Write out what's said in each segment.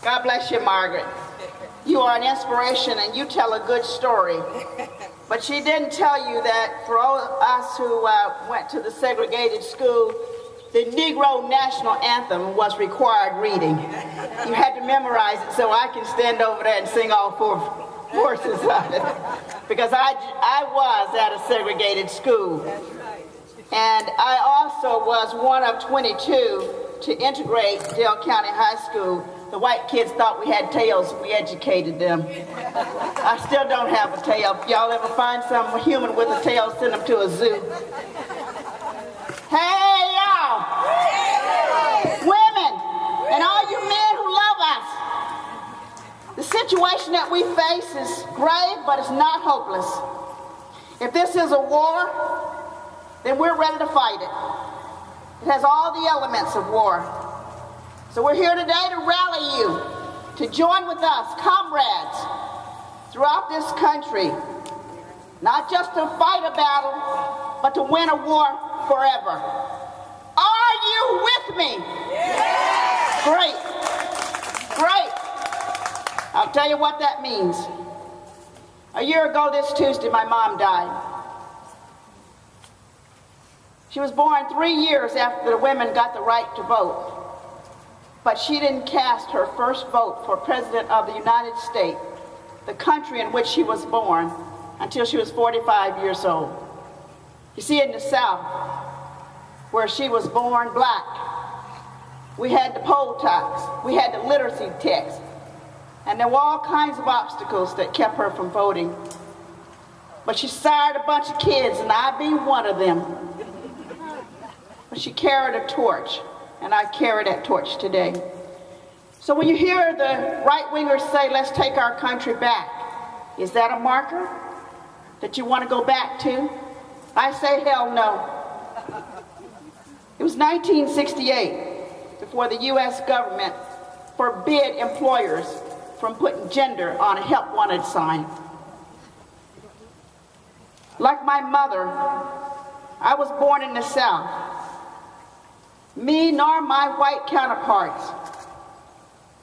God bless you, Margaret. You are an inspiration and you tell a good story. But she didn't tell you that for all us who went to the segregated school, the Negro National Anthem was required reading. You had to memorize it so I can stand over there and sing all four verses of it. Because I was at a segregated school. And I also was one of 22 to integrate Dale County High School. The white kids thought we had tails, we educated them. I still don't have a tail. If y'all ever find some human with a tail, send them to a zoo. Hey, y'all! Women, and all you men who love us, the situation that we face is grave, but it's not hopeless. If this is a war, then we're ready to fight it. It has all the elements of war. So we're here today to rally you, to join with us, comrades, throughout this country, not just to fight a battle, but to win a war forever. Are you with me? Yes. Great. Great. I'll tell you what that means. A year ago this Tuesday, my mom died. She was born 3 years after the women got the right to vote. But she didn't cast her first vote for President of the United States, the country in which she was born, until she was 45 years old. You see, in the South, where she was born black, we had the poll tax, we had the literacy tax, and there were all kinds of obstacles that kept her from voting. But she sired a bunch of kids, and I be one of them. But she carried a torch, and I carry that torch today. So when you hear the right-wingers say, let's take our country back, is that a marker that you want to go back to? I say hell no. It was 1968 before the U.S. government forbid employers from putting gender on a help wanted sign. Like my mother, I was born in the South. Me nor my white counterparts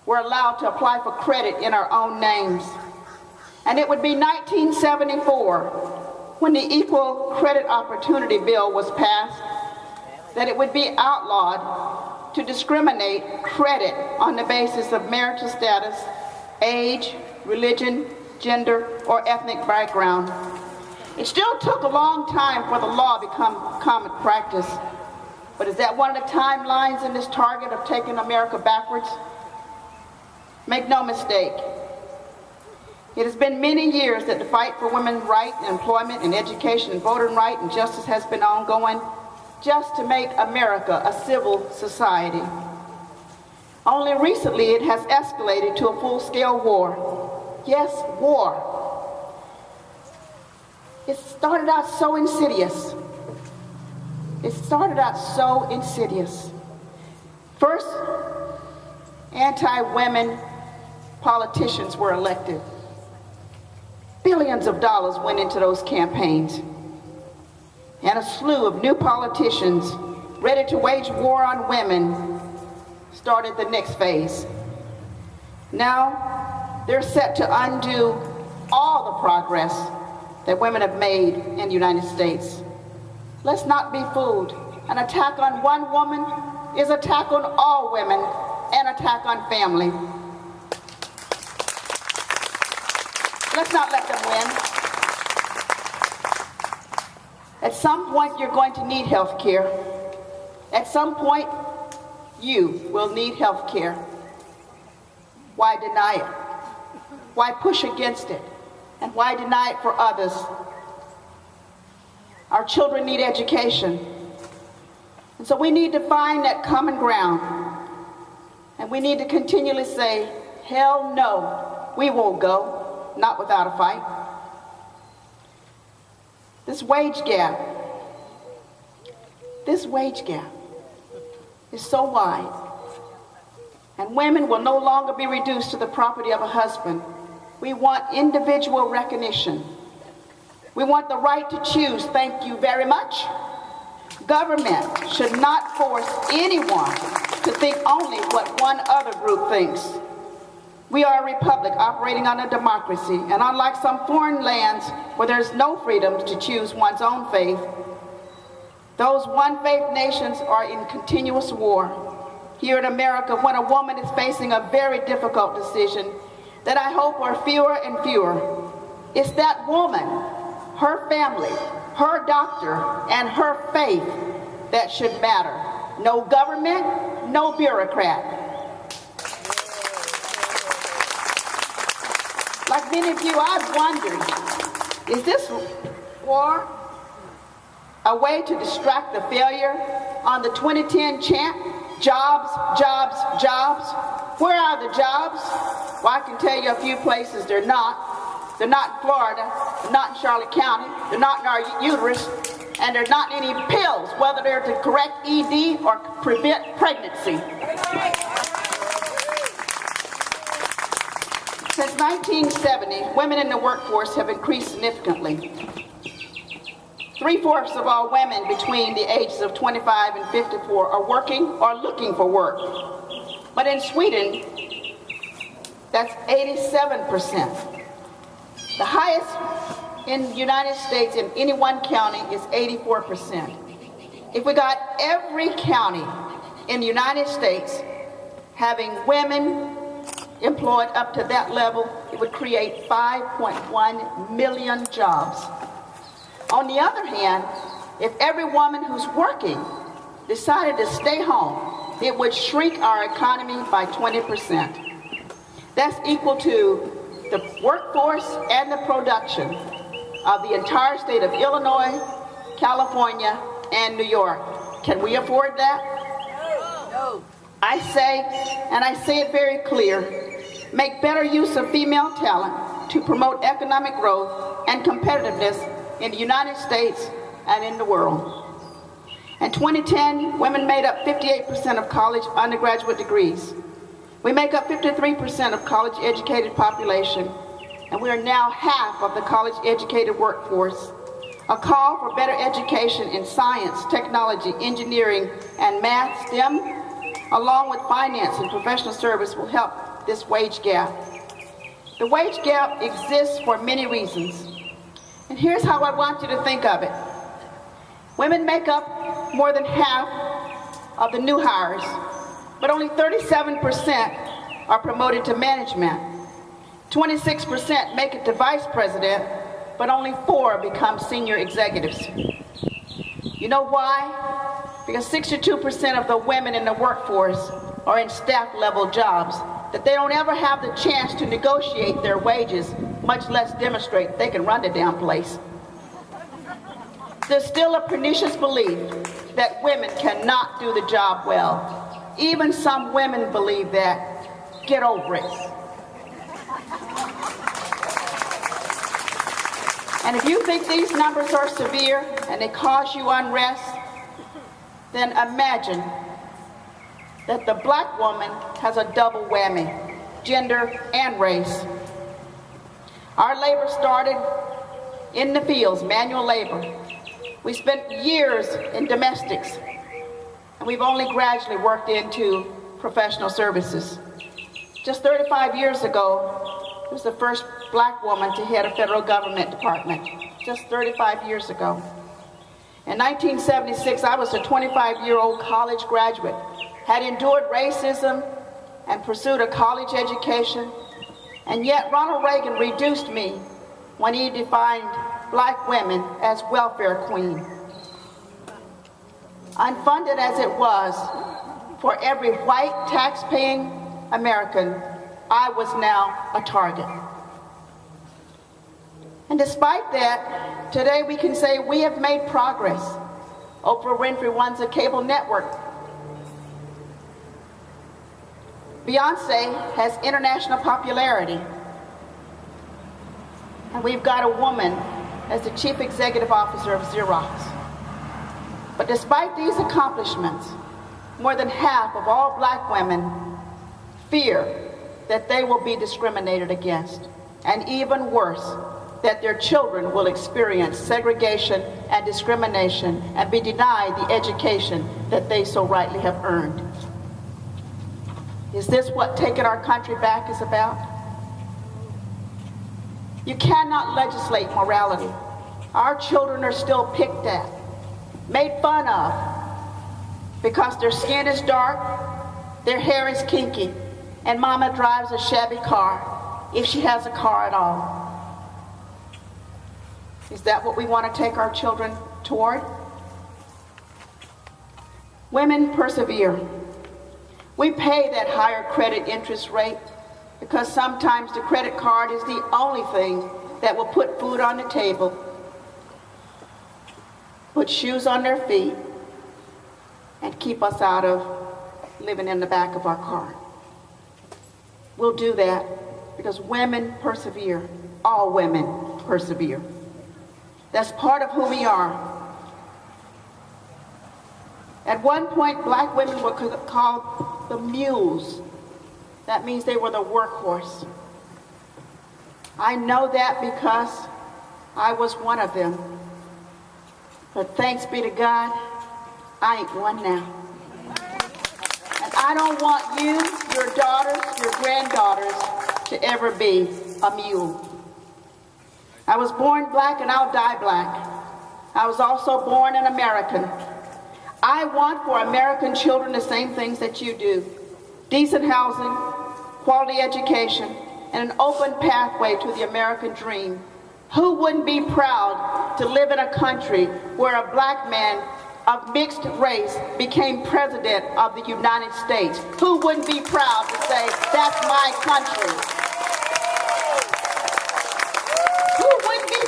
were allowed to apply for credit in our own names. And it would be 1974, when the Equal Credit Opportunity Bill was passed, that it would be outlawed to discriminate credit on the basis of marital status, age, religion, gender, or ethnic background. It still took a long time for the law to become common practice. But is that one of the timelines in this target of taking America backwards? Make no mistake. It has been many years that the fight for women's rights and employment and education and voting rights and justice has been ongoing just to make America a civil society. Only recently it has escalated to a full-scale war. Yes, war. It started out so insidious. It started out so insidious. First, anti-women politicians were elected. Billions of dollars went into those campaigns. And a slew of new politicians ready to wage war on women started the next phase. Now, they're set to undo all the progress that women have made in the United States. Let's not be fooled. An attack on one woman is an attack on all women and an attack on family. Let's not let them win. At some point, you're going to need health care. At some point, you will need health care. Why deny it? Why push against it? And why deny it for others? Our children need education. And so we need to find that common ground. And we need to continually say, hell no, we won't go, not without a fight. This wage gap is so wide. And women will no longer be reduced to the property of a husband. We want individual recognition. We want the right to choose, thank you very much, Government should not force anyone to think only what one other group thinks. We are a republic operating on a democracy, and unlike some foreign lands where there's no freedom to choose one's own faith, those one-faith nations are in continuous war. Here in America, when a woman is facing a very difficult decision that I hope are fewer and fewer, it's that woman, her family, her doctor, and her faith that should matter. No government, no bureaucrat. Like many of you, I've wondered, is this war a way to distract the failure on the 2010 chant, jobs, jobs, jobs? Where are the jobs? Well, I can tell you a few places they're not. They're not in Florida, they're not in Charlotte County, they're not in our uterus, and they're not in any pills, whether they're to correct ED or prevent pregnancy. Since 1970, women in the workforce have increased significantly. 3/4 of all women between the ages of 25 and 54 are working or looking for work. But in Sweden, that's 87%. The highest in the United States in any one county is 84%. If we got every county in the United States having women employed up to that level, it would create 5.1 million jobs. On the other hand, if every woman who's working decided to stay home, it would shrink our economy by 20%. That's equal to the workforce and the production of the entire state of Illinois, California, and New York. Can we afford that? No. I say, and I say it very clear, make better use of female talent to promote economic growth and competitiveness in the United States and in the world. In 2010, women made up 58% of college undergraduate degrees. We make up 53% of college-educated population, and we are now half of the college-educated workforce. A call for better education in science, technology, engineering, and math, STEM, along with finance and professional service will help this wage gap. The wage gap exists for many reasons. And here's how I want you to think of it. Women make up more than half of the new hires, but only 37% are promoted to management. 26% make it to vice president, but only 4 become senior executives. You know why? Because 62% of the women in the workforce are in staff-level jobs, that they don't ever have the chance to negotiate their wages, much less demonstrate they can run the damn place. There's still a pernicious belief that women cannot do the job well. Even some women believe that. Get over it. And if you think these numbers are severe and they cause you unrest, then imagine that the black woman has a double whammy, gender and race. Our labor started in the fields, manual labor. We spent years in domestics, and we've only gradually worked into professional services. Just 35 years ago, I was the first black woman to head a federal government department. Just 35 years ago. In 1976, I was a 25-year-old college graduate, had endured racism and pursued a college education, and yet Ronald Reagan reduced me when he defined black women as welfare queen. Unfunded as it was, for every white tax-paying American, I was now a target. And despite that, today we can say we have made progress. Oprah Winfrey runs a cable network. Beyonce has international popularity. And we've got a woman as the chief executive officer of Xerox. But despite these accomplishments, more than half of all black women fear that they will be discriminated against. And even worse, that their children will experience segregation and discrimination and be denied the education that they so rightly have earned. Is this what taking our country back is about? You cannot legislate morality. Our children are still picked at, made fun of, because their skin is dark, their hair is kinky, and mama drives a shabby car, if she has a car at all. Is that what we want to take our children toward? Women persevere. We pay that higher credit interest rate because sometimes the credit card is the only thing that will put food on the table, put shoes on their feet, and keep us out of living in the back of our car. We'll do that because women persevere. All women persevere. That's part of who we are. At one point, black women were called the mules. That means they were the workhorse. I know that because I was one of them. But thanks be to God, I ain't one now. And I don't want you, your daughters, your granddaughters to ever be a mule. I was born black and I'll die black. I was also born an American. I want for American children the same things that you do. Decent housing, quality education, and an open pathway to the American dream. Who wouldn't be proud to live in a country where a black man of mixed race became president of the United States? Who wouldn't be proud to say, that's my country?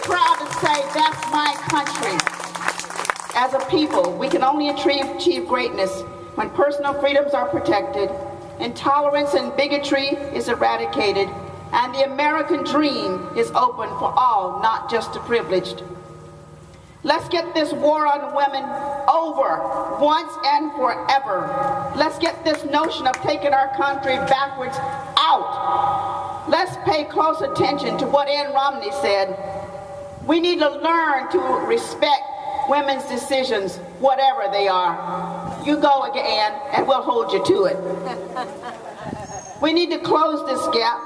Proud to say that's my country. As a people, we can only achieve greatness when personal freedoms are protected, intolerance and bigotry is eradicated, and the American dream is open for all, not just the privileged. Let's get this war on women over once and forever. Let's get this notion of taking our country backwards out. Let's pay close attention to what Ann Romney said. We need to learn to respect women's decisions, whatever they are. You go again, and we'll hold you to it. We need to close this gap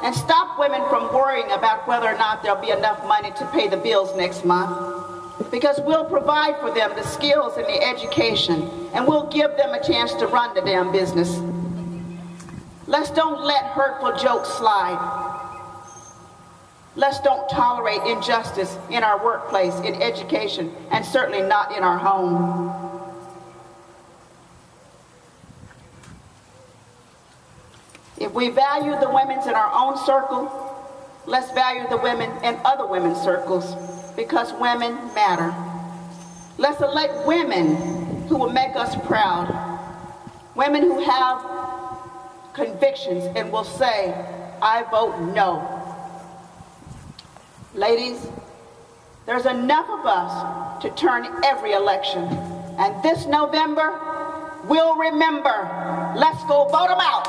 and stop women from worrying about whether or not there'll be enough money to pay the bills next month, because we'll provide for them the skills and the education, and we'll give them a chance to run the damn business. Let's don't let hurtful jokes slide. Let's don't tolerate injustice in our workplace, in education, and certainly not in our home. If we value the women in our own circle, let's value the women in other women's circles, because women matter. Let's elect women who will make us proud, women who have convictions and will say, I vote no. Ladies, there's enough of us to turn every election. And this November, we'll remember. Let's go vote them out.